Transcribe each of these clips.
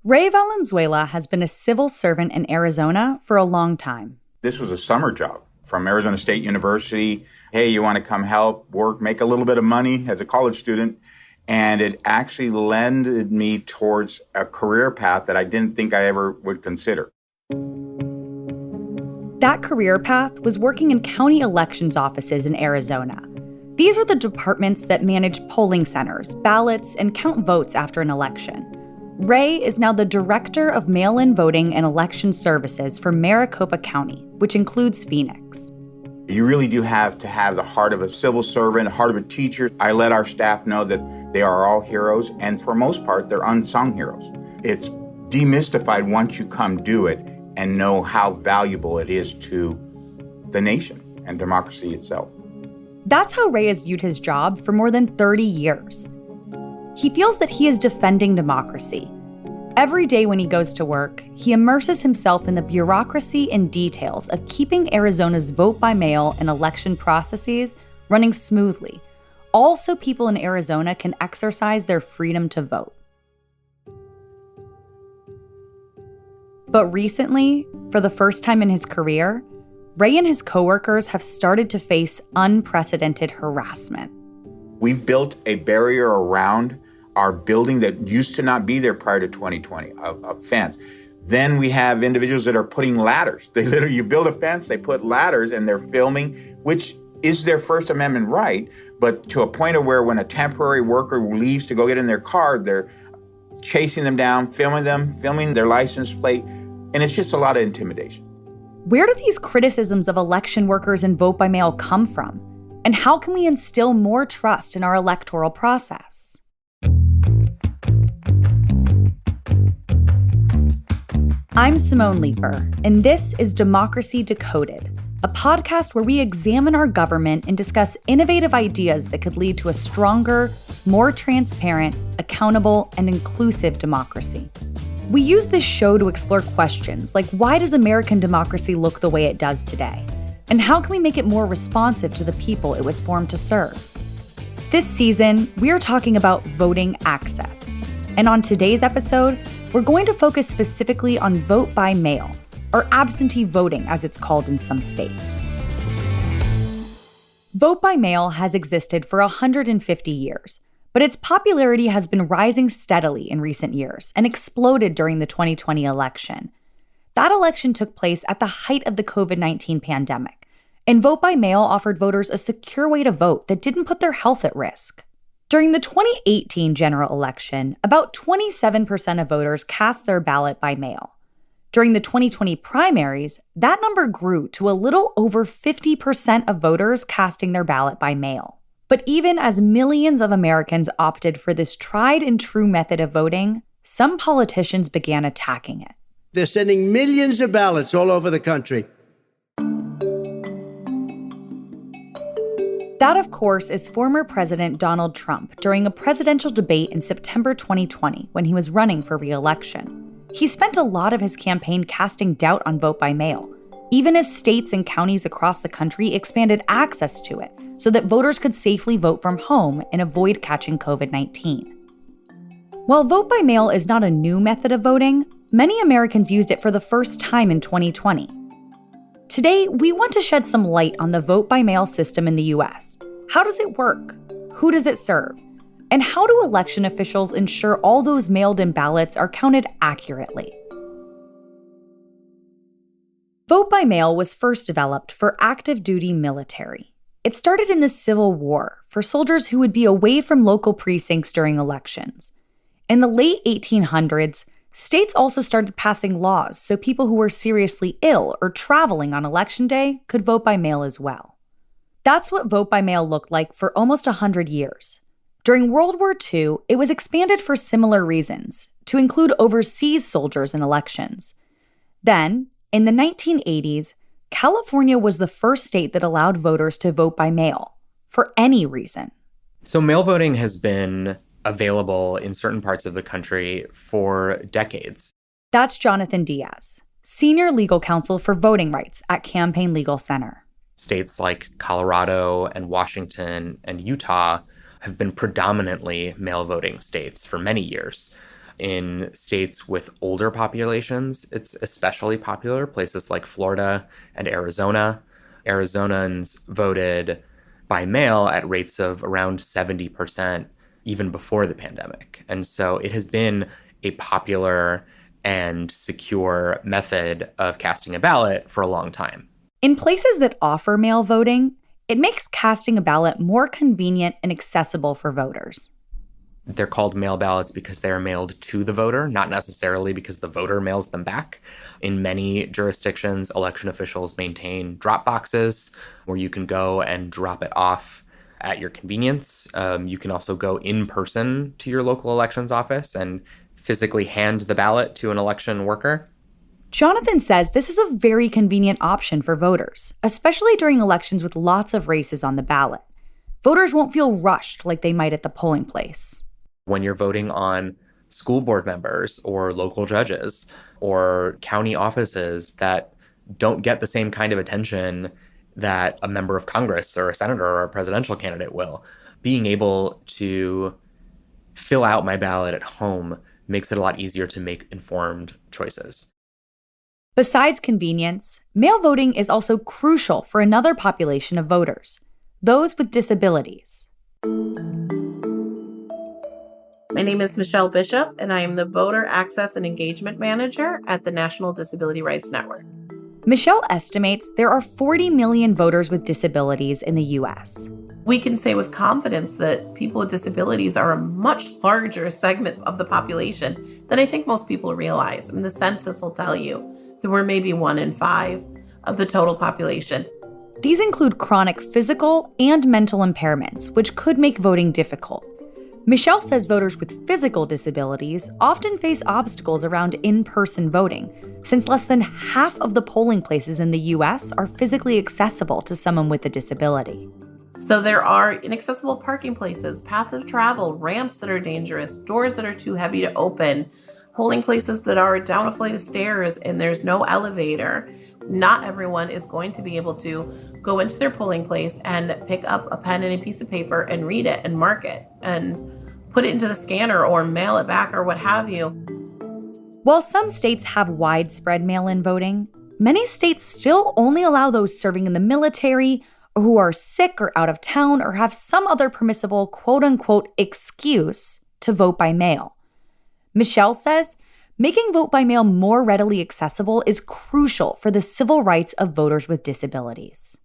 Ray Valenzuela has been a civil servant in Arizona for a long time. This was a summer job from Arizona State University. Hey, you want to come help, work, make a little bit of money as a college student? And it actually lended me towards a career path that I didn't think I ever would consider. That career path was working in county elections offices in Arizona. These are the departments that manage polling centers, ballots, and count votes after an election. Ray is now the director of mail-in voting and election services for Maricopa County, which includes Phoenix. You really do have to have the heart of a civil servant, the heart of a teacher. I let our staff know that they are all heroes, and for most part, they're unsung heroes. It's demystified once you come do it and know how valuable it is to the nation and democracy itself. That's how Ray has viewed his job for more than 30 years. He feels that he is defending democracy. Every day when he goes to work, he immerses himself in the bureaucracy and details of keeping Arizona's vote-by-mail and election processes running smoothly, all so people in Arizona can exercise their freedom to vote. But recently, for the first time in his career, Ray and his coworkers have started to face unprecedented harassment. We've built a barrier around our building that used to not be there prior to 2020, a fence. Then we have individuals that are putting ladders. They literally, you build a fence, they put ladders, and they're filming, which is their First Amendment right, but to a point of where when a temporary worker leaves to go get in their car, they're chasing them down, filming their license plate, and it's just a lot of intimidation. Where do these criticisms of election workers and vote-by-mail come from? And how can we instill more trust in our electoral process? I'm Simone Leeper, and this is Democracy Decoded, a podcast where we examine our government and discuss innovative ideas that could lead to a stronger, more transparent, accountable, and inclusive democracy. We use this show to explore questions like, why does American democracy look the way it does today? And how can we make it more responsive to the people it was formed to serve? This season, we are talking about voting access. And on today's episode, we're going to focus specifically on vote by mail, or absentee voting as it's called in some states. Vote by mail has existed for 150 years, but its popularity has been rising steadily in recent years and exploded during the 2020 election. That election took place at the height of the COVID-19 pandemic, and vote by mail offered voters a secure way to vote that didn't put their health at risk. During the 2018 general election, about 27% of voters cast their ballot by mail. During the 2020 primaries, that number grew to a little over 50% of voters casting their ballot by mail. But even as millions of Americans opted for this tried and true method of voting, some politicians began attacking it. They're sending millions of ballots all over the country. That, of course, is former President Donald Trump during a presidential debate in September 2020 when he was running for re-election. He spent a lot of his campaign casting doubt on vote by mail, even as states and counties across the country expanded access to it so that voters could safely vote from home and avoid catching COVID-19. While vote by mail is not a new method of voting, many Americans used it for the first time in 2020. Today, we want to shed some light on the vote-by-mail system in the U.S. How does it work? Who does it serve? And how do election officials ensure all those mailed-in ballots are counted accurately? Vote-by-mail was first developed for active-duty military. It started in the Civil War for soldiers who would be away from local precincts during elections. In the late 1800s, states also started passing laws so people who were seriously ill or traveling on election day could vote by mail as well. That's what vote by mail looked like for almost 100 years. During World War II, it was expanded for similar reasons, to include overseas soldiers in elections. Then, in the 1980s, California was the first state that allowed voters to vote by mail, for any reason. So mail voting has been available in certain parts of the country for decades. That's Jonathan Diaz, senior legal counsel for voting rights at Campaign Legal Center. States like Colorado and Washington and Utah have been predominantly mail voting states for many years. In states with older populations, it's especially popular, places like Florida and Arizona. Arizonans voted by mail at rates of around 70% even before the pandemic. And so it has been a popular and secure method of casting a ballot for a long time. In places that offer mail voting, it makes casting a ballot more convenient and accessible for voters. They're called mail ballots because they are mailed to the voter, not necessarily because the voter mails them back. In many jurisdictions, election officials maintain dropboxes where you can go and drop it off at your convenience. You can also go in person to your local elections office and physically hand the ballot to an election worker. Jonathan says this is a very convenient option for voters, especially during elections with lots of races on the ballot. Voters won't feel rushed like they might at the polling place. When you're voting on school board members or local judges or county offices that don't get the same kind of attention that a member of Congress or a senator or a presidential candidate will, being able to fill out my ballot at home makes it a lot easier to make informed choices. Besides convenience, mail voting is also crucial for another population of voters, those with disabilities. My name is Michelle Bishop, and I am the Voter Access and Engagement Manager at the National Disability Rights Network. Michelle estimates there are 40 million voters with disabilities in the U.S. We can say with confidence that people with disabilities are a much larger segment of the population than I think most people realize. I mean, the census will tell you that we're maybe 1 in 5 of the total population. These include chronic physical and mental impairments, which could make voting difficult. Michelle says voters with physical disabilities often face obstacles around in-person voting, since less than half of the polling places in the U.S. are physically accessible to someone with a disability. So there are inaccessible parking places, path of travel, ramps that are dangerous, doors that are too heavy to open, polling places that are down a flight of stairs and there's no elevator. Not everyone is going to be able to go into their polling place and pick up a pen and a piece of paper and read it and mark it and put it into the scanner or mail it back or what have you. While some states have widespread mail-in voting, many states still only allow those serving in the military or who are sick or out of town or have some other permissible quote-unquote excuse to vote by mail. Michelle says making vote by mail more readily accessible is crucial for the civil rights of voters with disabilities.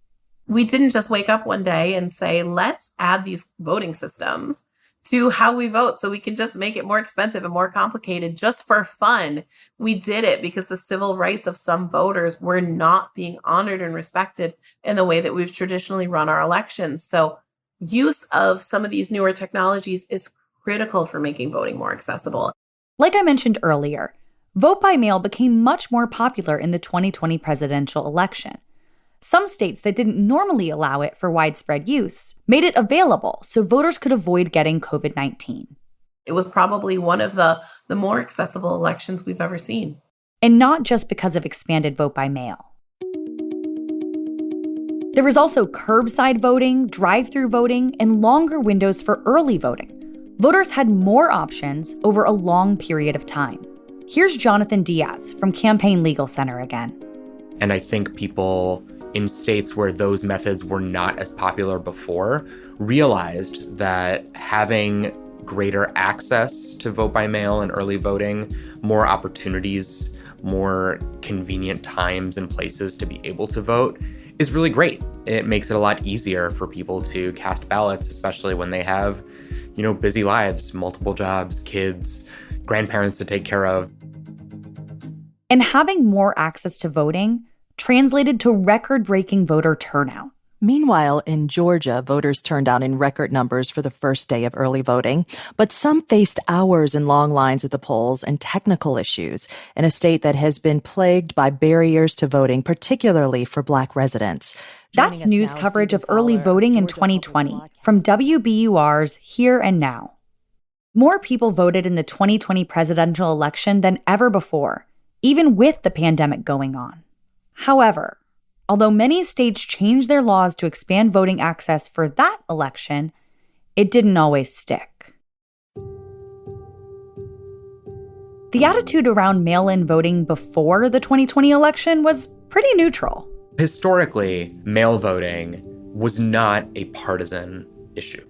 We didn't just wake up one day and say, let's add these voting systems to how we vote so we can just make it more expensive and more complicated just for fun. We did it because the civil rights of some voters were not being honored and respected in the way that we've traditionally run our elections. So use of some of these newer technologies is critical for making voting more accessible. Like I mentioned earlier, vote by mail became much more popular in the 2020 presidential election. Some states that didn't normally allow it for widespread use made it available so voters could avoid getting COVID-19. It was probably one of the more accessible elections we've ever seen. And not just because of expanded vote by mail. There was also curbside voting, drive-thru voting, and longer windows for early voting. Voters had more options over a long period of time. Here's Jonathan Diaz from Campaign Legal Center again. And I think people in states where those methods were not as popular before realized that having greater access to vote by mail and early voting, more opportunities, more convenient times and places to be able to vote is really great. It makes it a lot easier for people to cast ballots, especially when they have, busy lives, multiple jobs, kids, grandparents to take care of. And having more access to voting translated to record-breaking voter turnout. Meanwhile, in Georgia, voters turned out in record numbers for the first day of early voting, but some faced hours in long lines at the polls and technical issues in a state that has been plagued by barriers to voting, particularly for Black residents. That's news coverage of early voting in 2020 from WBUR's Here and Now. More people voted in the 2020 presidential election than ever before, even with the pandemic going on. However, although many states changed their laws to expand voting access for that election, it didn't always stick. The attitude around mail-in voting before the 2020 election was pretty neutral. Historically, mail voting was not a partisan issue.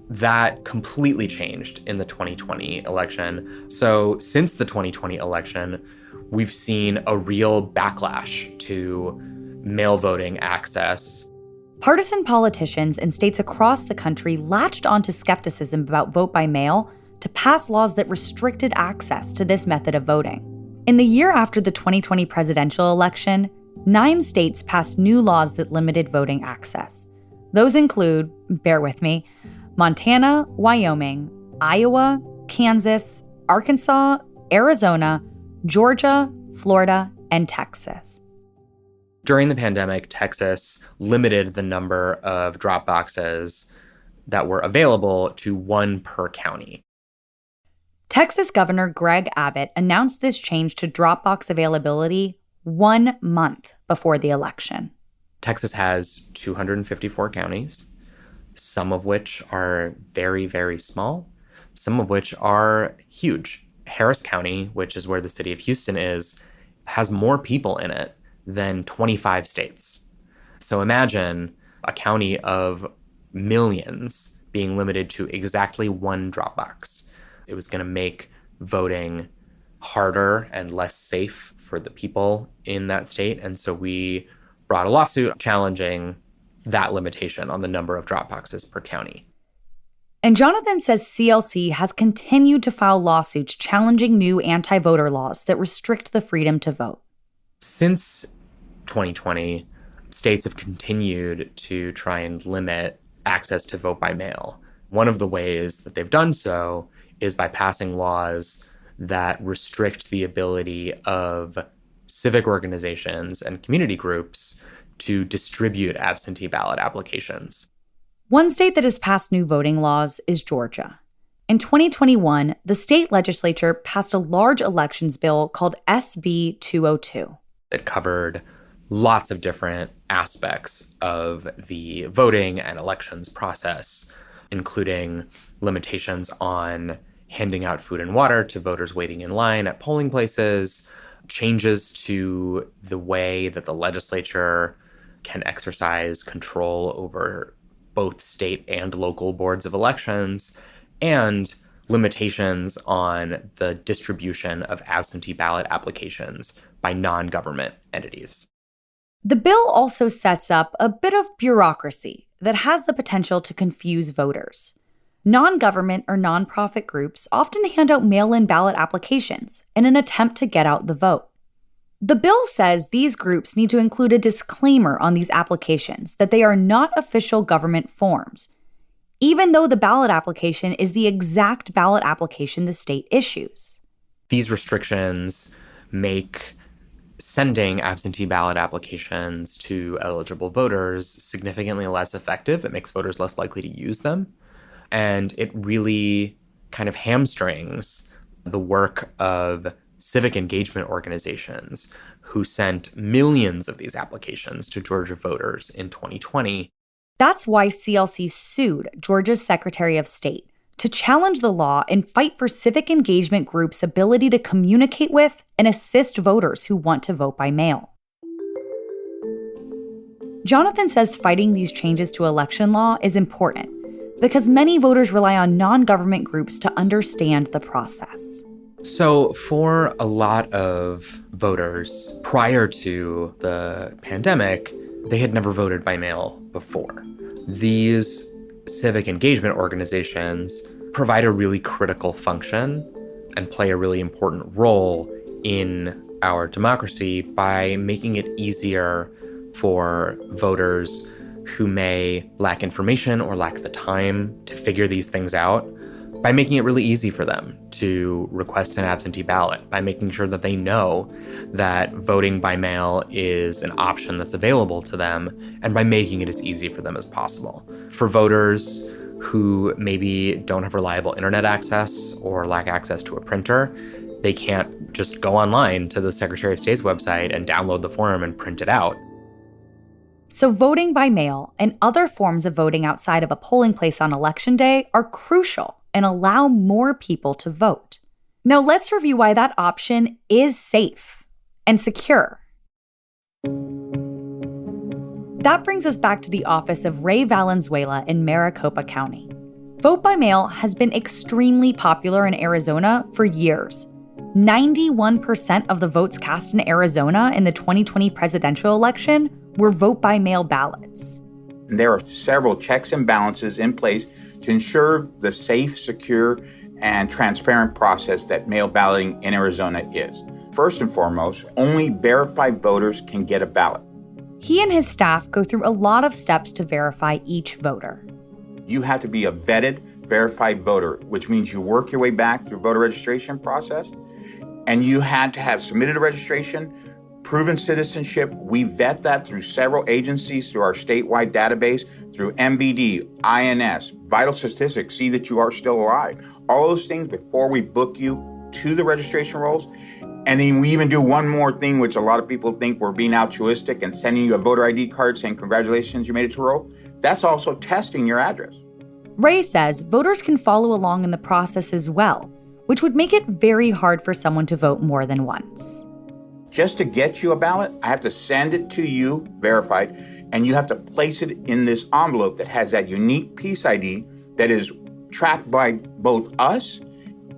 That completely changed in the 2020 election. So since the 2020 election, we've seen a real backlash to mail voting access. Partisan politicians in states across the country latched onto skepticism about vote by mail to pass laws that restricted access to this method of voting. In the year after the 2020 presidential election, 9 states passed new laws that limited voting access. Those include, bear with me, Montana, Wyoming, Iowa, Kansas, Arkansas, Arizona, Georgia, Florida, and Texas. During the pandemic, Texas limited the number of drop boxes that were available to 1 per county. Texas Governor Greg Abbott announced this change to Dropbox availability 1 month before the election. Texas has 254 counties, some of which are very, very small, some of which are huge. Harris County, which is where the city of Houston is, has more people in it than 25 states. So imagine a county of millions being limited to exactly 1 Dropbox. It was going to make voting harder and less safe for the people in that state. And so we brought a lawsuit challenging that limitation on the number of Dropboxes per county. And Jonathan says CLC has continued to file lawsuits challenging new anti-voter laws that restrict the freedom to vote. Since 2020, states have continued to try and limit access to vote by mail. One of the ways that they've done so is by passing laws that restrict the ability of civic organizations and community groups to distribute absentee ballot applications. One state that has passed new voting laws is Georgia. In 2021, the state legislature passed a large elections bill called SB 202. It covered lots of different aspects of the voting and elections process, including limitations on handing out food and water to voters waiting in line at polling places, changes to the way that the legislature can exercise control over both state and local boards of elections, and limitations on the distribution of absentee ballot applications by non-government entities. The bill also sets up a bit of bureaucracy that has the potential to confuse voters. Non-government or nonprofit groups often hand out mail-in ballot applications in an attempt to get out the vote. The bill says these groups need to include a disclaimer on these applications that they are not official government forms, even though the ballot application is the exact ballot application the state issues. These restrictions make sending absentee ballot applications to eligible voters significantly less effective. It makes voters less likely to use them. And it really kind of hamstrings the work of civic engagement organizations who sent millions of these applications to Georgia voters in 2020. That's why CLC sued Georgia's Secretary of State to challenge the law and fight for civic engagement groups' ability to communicate with and assist voters who want to vote by mail. Jonathan says fighting these changes to election law is important because many voters rely on non-government groups to understand the process. So for a lot of voters prior to the pandemic, they had never voted by mail before. These civic engagement organizations provide a really critical function and play a really important role in our democracy by making it easier for voters who may lack information or lack the time to figure these things out, by making it really easy for them to request an absentee ballot, by making sure that they know that voting by mail is an option that's available to them, and by making it as easy for them as possible. For voters who maybe don't have reliable internet access or lack access to a printer, they can't just go online to the Secretary of State's website and download the form and print it out. So voting by mail and other forms of voting outside of a polling place on Election Day are crucial and allow more people to vote. Now let's review why that option is safe and secure. That brings us back to the office of Ray Valenzuela in Maricopa County. Vote by mail has been extremely popular in Arizona for years. 91% of the votes cast in Arizona in the 2020 presidential election were vote by mail ballots. There are several checks and balances in place to ensure the safe, secure, and transparent process that mail balloting in Arizona is. First and foremost, only verified voters can get a ballot. He and his staff go through a lot of steps to verify each voter. You have to be a vetted, verified voter, which means you work your way back through voter registration process, and you had to have submitted a registration, proven citizenship. We vet that through several agencies, through our statewide database, through MBD, INS, vital statistics, see that you are still alive. All those things before we book you to the registration rolls. And then we even do one more thing, which a lot of people think we're being altruistic and sending you a voter ID card saying, congratulations, you made it to roll. That's also testing your address. Ray says voters can follow along in the process as well, which would make it very hard for someone to vote more than once. Just to get you a ballot, I have to send it to you, verified, and you have to place it in this envelope that has that unique piece ID that is tracked by both us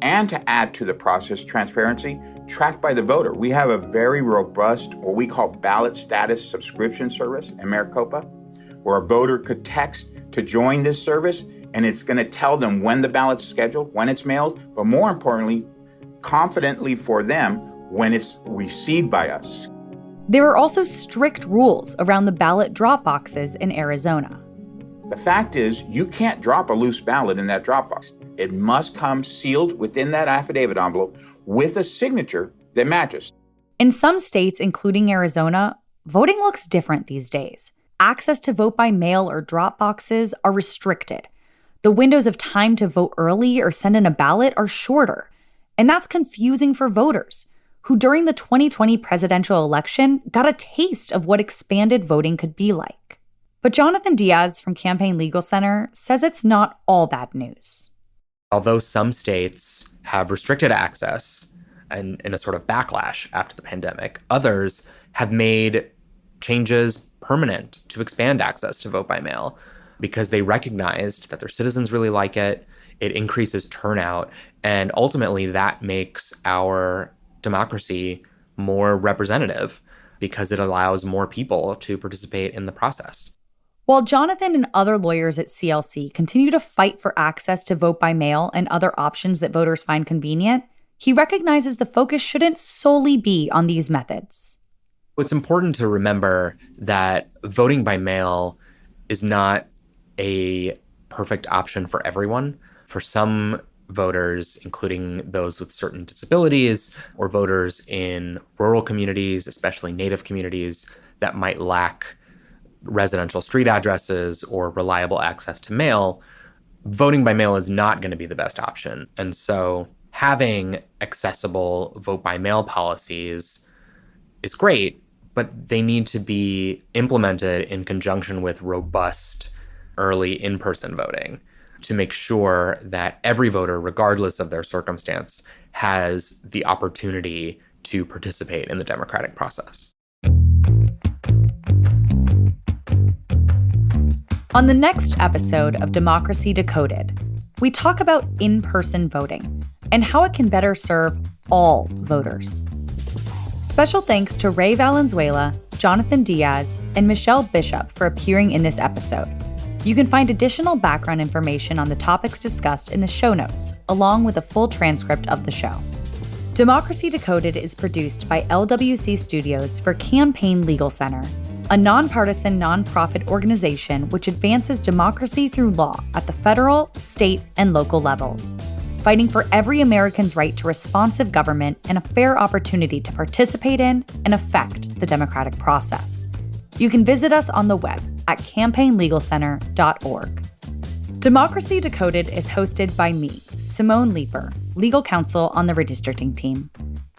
and, to add to the process transparency, tracked by the voter. We have a very robust, what we call ballot status subscription service in Maricopa, where a voter could text to join this service, and it's going to tell them when the ballot's scheduled, when it's mailed, but more importantly, confidently for them, when it's received by us. There are also strict rules around the ballot drop boxes in Arizona. The fact is, you can't drop a loose ballot in that drop box. It must come sealed within that affidavit envelope with a signature that matches. In some states, including Arizona, voting looks different these days. Access to vote by mail or drop boxes are restricted. The windows of time to vote early or send in a ballot are shorter. And that's confusing for voters, who during the 2020 presidential election got a taste of what expanded voting could be like. But Jonathan Diaz from Campaign Legal Center says it's not all bad news. Although some states have restricted access and in a sort of backlash after the pandemic, others have made changes permanent to expand access to vote by mail because they recognized that their citizens really like it. It increases turnout, and ultimately that makes our democracy more representative because it allows more people to participate in the process. While Jonathan and other lawyers at CLC continue to fight for access to vote by mail and other options that voters find convenient, he recognizes the focus shouldn't solely be on these methods. It's important to remember that voting by mail is not a perfect option for everyone. For some voters, including those with certain disabilities or voters in rural communities, especially Native communities that might lack residential street addresses or reliable access to mail, voting by mail is not going to be the best option. And so having accessible vote by mail policies is great, but they need to be implemented in conjunction with robust early in-person voting to make sure that every voter, regardless of their circumstance, has the opportunity to participate in the democratic process. On the next episode of Democracy Decoded, we talk about in-person voting and how it can better serve all voters. Special thanks to Ray Valenzuela, Jonathan Diaz, and Michelle Bishop for appearing in this episode. You can find additional background information on the topics discussed in the show notes, along with a full transcript of the show. Democracy Decoded is produced by LWC Studios for Campaign Legal Center, a nonpartisan nonprofit organization which advances democracy through law at the federal, state, and local levels, fighting for every American's right to responsive government and a fair opportunity to participate in and affect the democratic process. You can visit us on the web at campaignlegalcenter.org. Democracy Decoded is hosted by me, Simone Leeper, legal counsel on the redistricting team.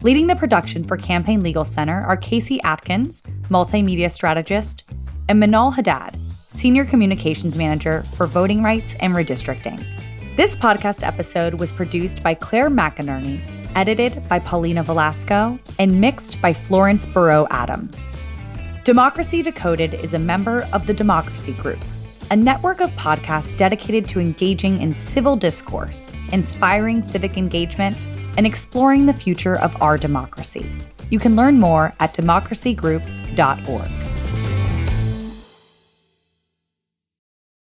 Leading the production for Campaign Legal Center are Casey Atkins, multimedia strategist, and Manal Haddad, senior communications manager for voting rights and redistricting. This podcast episode was produced by Claire McInerney, edited by Paulina Velasco, and mixed by Florence Burrow Adams. Democracy Decoded is a member of the Democracy Group, a network of podcasts dedicated to engaging in civil discourse, inspiring civic engagement, and exploring the future of our democracy. You can learn more at democracygroup.org.